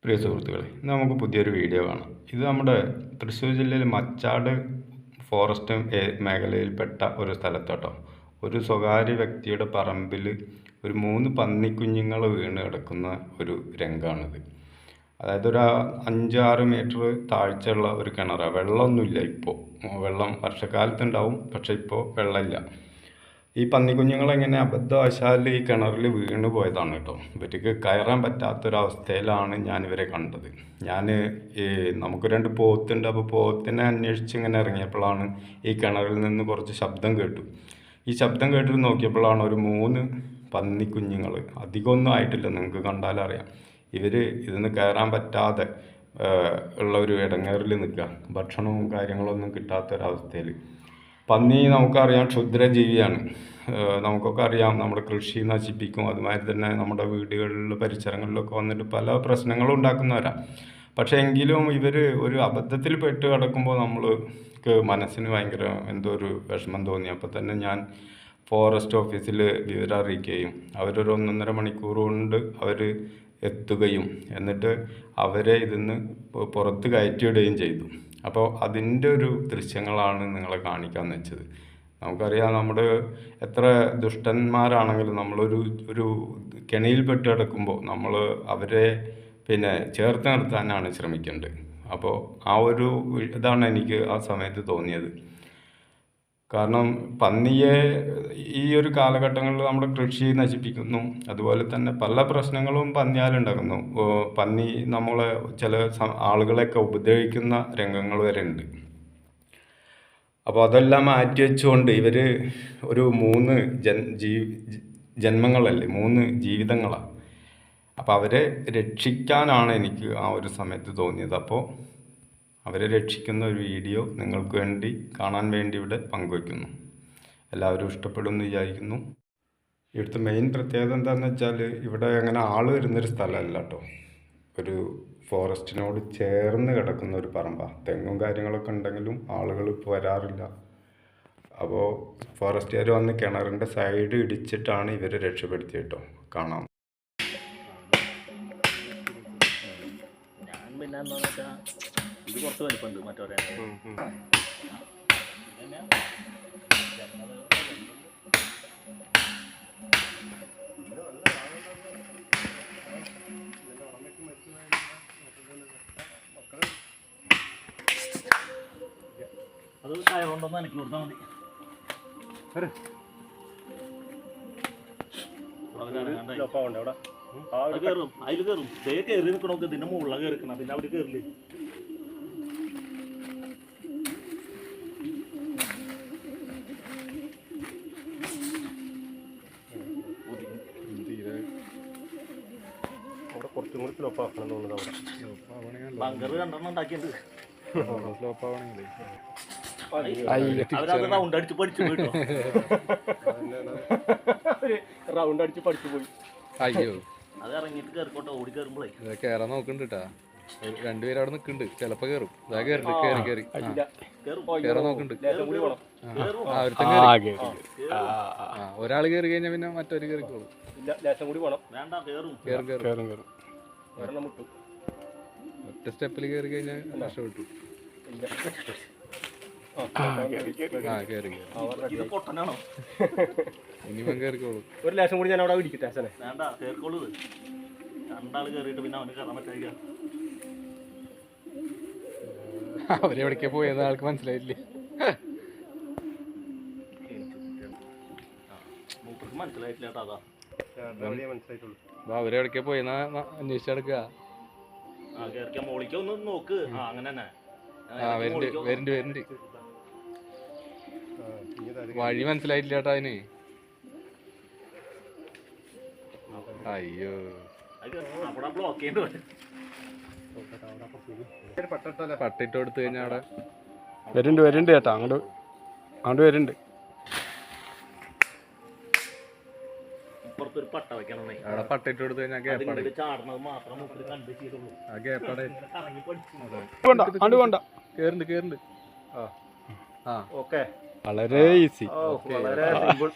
പ്രിയ സുഹൃത്തുക്കളെ, ഇന്ന് നമുക്ക് പുതിയൊരു വീഡിയോ കാണാം. ഇത് നമ്മുടെ തൃശ്ശൂർ ജില്ലയിൽ മച്ചാട് ഫോറസ്റ്റ് മേഖലയിൽപ്പെട്ട ഒരു സ്ഥലത്തോട്ടോ. ഒരു സ്വകാര്യ വ്യക്തിയുടെ പറമ്പിൽ ഒരു 3 പന്നിക്കുഞ്ഞുങ്ങൾ വീണ് കിടക്കുന്ന ഒരു രംഗമാണിത്. അതായത് ഒരു 5-6 മീറ്റർ താഴ്ചയുള്ള ഒരു കിണറാണ്. വെള്ളമൊന്നുമില്ല ഇപ്പോൾ. വെള്ളം വർഷക്കാലത്തുണ്ടാവും, പക്ഷേ ഇപ്പോൾ വെള്ളമില്ല. ഈ പന്നിക്കുഞ്ഞുങ്ങളെങ്ങനെ അബദ്ധവശാൽ ഈ കിണറിൽ വീണ് പോയതാണ് കേട്ടോ. ഇവർക്ക് കയറാൻ പറ്റാത്തൊരവസ്ഥയിലാണ് ഞാനിവരെ കണ്ടത്. നമുക്ക് 2 പോത്തുണ്ട്. അപ്പോൾ പോത്തിനെ അന്വേഷിച്ച് ഇങ്ങനെ ഇറങ്ങിയപ്പോഴാണ് ഈ കിണറിൽ നിന്ന് കുറച്ച് ശബ്ദം കേട്ടു. ഈ ശബ്ദം കേട്ടിട്ട് നോക്കിയപ്പോഴാണ് ഒരു 3 പന്നിക്കുഞ്ഞുങ്ങൾ, അധികമൊന്നും ആയിട്ടില്ല, നിങ്ങൾക്ക് കണ്ടാലറിയാം. ഇവർ ഇതിന് കയറാൻ പറ്റാതെ ഉള്ള ഒരു ഇടങ്ങേറിൽ നിൽക്കുക. ഭക്ഷണവും കാര്യങ്ങളൊന്നും കിട്ടാത്തൊരവസ്ഥയിൽ. പന്നി നമുക്കറിയാം ക്ഷുദ്രജീവിയാണ്. നമുക്കൊക്കെ അറിയാം, നമ്മുടെ കൃഷി നശിപ്പിക്കും. അതുമാതിരി തന്നെ നമ്മുടെ വീടുകളിൽ പരിസരങ്ങളിലൊക്കെ വന്നിട്ട് പല പ്രശ്നങ്ങളും ഉണ്ടാക്കുന്നവരാണ്. പക്ഷേ എങ്കിലും ഇവർ ഒരു അബദ്ധത്തിൽ പെട്ട് കിടക്കുമ്പോൾ നമ്മൾക്ക് മനസ്സിന് ഭയങ്കര എന്തോ ഒരു വിഷമം തോന്നി. അപ്പോൾ തന്നെ ഞാൻ ഫോറസ്റ്റ് ഓഫീസിൽ വിവരം അറിയിക്കുകയും അവരൊരു 1.5 മണിക്കൂർ കൊണ്ട് അവർ എത്തുകയും എന്നിട്ട് അവരെ ഇതിന്ന് പുറത്ത് കയറ്റിവിടുകയും ചെയ്തു. അപ്പോൾ അതിൻ്റെ ഒരു ദൃശ്യങ്ങളാണ് നിങ്ങളെ കാണിക്കാമെന്ന് വെച്ചത്. നമുക്കറിയാം, നമ്മുടെ എത്ര ദുഷ്ടന്മാരാണെങ്കിലും നമ്മളൊരു കെണിയിൽപ്പെട്ട് കിടക്കുമ്പോൾ നമ്മൾ അവരെ ചേർത്ത് നിർത്താനാണ് ശ്രമിക്കേണ്ടത്. അപ്പോൾ ആ ഒരു ഇതാണ് എനിക്ക് ആ സമയത്ത് തോന്നിയത്. കാരണം പന്നിയെ ഈ ഒരു കാലഘട്ടങ്ങളിൽ നമ്മുടെ കൃഷി നശിപ്പിക്കുന്നു. അതുപോലെ തന്നെ പല പ്രശ്നങ്ങളും പന്നിയാലുണ്ടാകുന്നു. പന്നി നമ്മളെ ചില ആളുകളെയൊക്കെ ഉപദ്രവിക്കുന്ന രംഗങ്ങൾ വരെ ഉണ്ട്. അപ്പോൾ അതെല്ലാം മാറ്റി വെച്ചുകൊണ്ട് ഇവർ ഒരു 3 ജന്മങ്ങളല്ലേ, 3 ജീവിതങ്ങളാണ്. അപ്പോൾ അവരെ രക്ഷിക്കാനാണ് എനിക്ക് ആ ഒരു സമയത്ത് തോന്നിയത്. അപ്പോൾ അവരെ രക്ഷിക്കുന്ന ഒരു വീഡിയോ നിങ്ങൾക്ക് വേണ്ടി കാണാൻ വേണ്ടി ഇവിടെ പങ്കുവയ്ക്കുന്നു. എല്ലാവരും ഇഷ്ടപ്പെടുമെന്ന് വിചാരിക്കുന്നു. ഇവിടുത്തെ മെയിൻ പ്രത്യേകത എന്താണെന്ന് വെച്ചാൽ, ഇവിടെ അങ്ങനെ ആൾ വരുന്നൊരു സ്ഥലമല്ല കേട്ടോ. ഒരു ഫോറസ്റ്റിനോട് ചേർന്ന് കിടക്കുന്ന ഒരു പറമ്പാണ്. തെങ്ങും കാര്യങ്ങളൊക്കെ ഉണ്ടെങ്കിലും ആളുകൾ ഇപ്പോൾ വരാറില്ല. അപ്പോൾ ഫോറസ്റ്റുകാർ വന്ന് കിണറിൻ്റെ സൈഡ് ഇടിച്ചിട്ടാണ് ഇവരെ രക്ഷപ്പെടുത്തിയത് കേട്ടോ. കാണാം. ഇത് കുറച്ച് വലിപ്പമുണ്ട് മറ്റൊരു അത് കയറുണ്ടോന്ന് എനിക്ക് കൊടുത്താൽ മതി. കയറും, അതിൽ കയറും. ദേ കയറി നിൽക്കണോക്ക്, ഇതിന്റെ മുകളിൽ കയറിക്കണം. പിന്നെ അവർ കയറില്ലേ. കുറച്ചും കൂടി സ്ലോപ്പ് ആക്കണം തോന്നുന്നത്. ബങ്കർ 2 ഉണ്ടാക്കിയിട്ടുണ്ട്. അവരത് റൗണ്ട് അടിച്ച് പഠിച്ചു പോയിട്ടോ. റൗണ്ട് അടിച്ച് പഠിച്ചു പോയി. അയ്യോ, അത് ഇറങ്ങിയിട്ട് കയറിക്കോട്ടെ. ഓടി കയറുമ്പോഴേ കേറാൻ നോക്കണ്ട് കേട്ടാ. 2 പേര് അവിടെ നിൽക്കുന്നുണ്ട്. ചിലപ്പോ കേറും. കേറി കേറാൻ നോക്കണ്ട്. ഒരാൾ കയറി കഴിഞ്ഞാൽ പിന്നെ മറ്റൊരു കയറിക്കോളും. ഒറ്റ സ്റ്റെപ്പിൽ കയറി കഴിഞ്ഞാൽ രക്ഷപ്പെട്ടു. ഇനിയും കയറിക്കോളും. ഒരു ലേശം കൂടി ഞാൻ അവിടെ ഇടിക്കട്ടെ. വേണ്ട, കേറിക്കോളൂ. 2 ആൾ കയറിയിട്ട് പിന്നെ അവന് കയറാൻ പറ്റില്ല. അവരെവിടേക്കാ പോയെന്ന് ആൾക്ക് മനസ്സിലായില്ലേ. മനസ്സിലായിട്ടില്ല കേട്ടോ. അതാ അവരെവിടേക്കാ പോയെന്നാ അന്വേഷിച്ചെടുക്കുക. മോളിക്ക് ഒന്ന് നോക്ക്. അങ്ങനെ തന്നെ വരുന്നുണ്ട്. വഴി മനസ്സിലായിട്ടില്ല കേട്ടോ അതിന്. അയ്യോ, പട്ടിട്ട് കൊടുത്തു കഴിഞ്ഞാൽ അവിടെ വരുന്നുണ്ട് ചേട്ടാ. അങ്ങോട്ട് വരുന്നുണ്ട്. ഇപ്പുറത്തൊരു പട്ട വെക്കണം. അവിടെ പട്ടിട്ട് കൊടുത്തു കഴിഞ്ഞാൽ ചാടുന്നത് മാത്രം കണ്ടു ചെയ്തുള്ളൂ. കേറുണ്ട്. ഓക്കെ, വളരെ ഈസി. വളരെ സിമ്പിൾ.